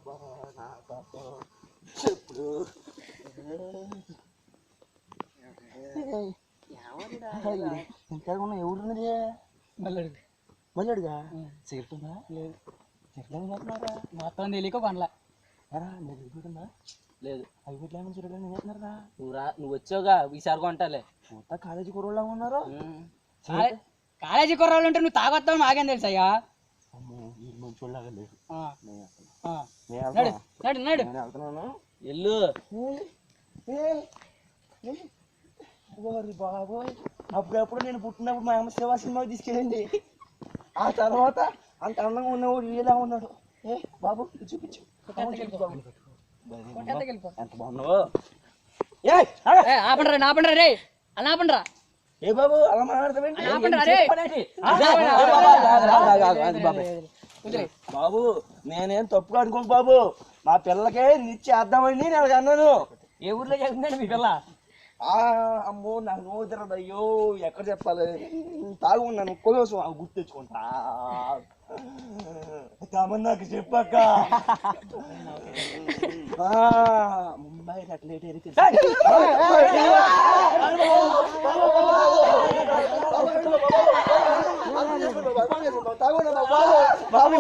బాబా నా బాబా చెప్పుడు ఇంకా ఉన్నా ఎవరున్నది మళ్ళీ సిగరెట్ ఉందా లేదు సిగరెట్ చేస్తున్నారా మొత్తం తెలియక పనుల ఉందా లేదు అవి పెట్టలేమని సిగరెట్ చేస్తున్నారా నువ్వు వచ్చావుగా ఈసారి కొంటాలే మొత్తం కాలేజీ కుర్రోళ్ళ ఉన్నారు కాలేజీ కుర్రోళ్ళు ఉంటే నువ్వు తాగొస్తావు నాకేం తెలుసు అయ్యా మంచోళ్ళగా లేదు వెళ్తున్నాను ఎల్లు బాబోయ్ అప్పుడప్పుడు నేను పుట్టినప్పుడు మా అమ్మ శివ సినిమాకి తీసుకెళ్ళింది ఆ తర్వాత అంత అందంగా ఉన్నవాడు ఇలా ఉన్నాడు బాబు చూపించు ఎంత బాగున్నావు ఆపండ్రా రే అలా ఆపండ్రా ఏ బాబు అలా మాట్లాడతావేంటి బాబు నేనేం తప్పుగా అనుకోను బాబు మా పిల్లకే నిచ్చేద్దామని నేను అన్నాను ఏ ఊర్లో చేస్తుందండి మీ పిల్ల అమ్మో నాకు నోరు తిరగదు అయ్యో ఎక్కడ చెప్పాలి తాగున్నాను కోసం గుర్తు తెచ్చుకుంటా తమన్నాకు చెప్పక్క ముంబై అట్లేట్ తాగు బాబు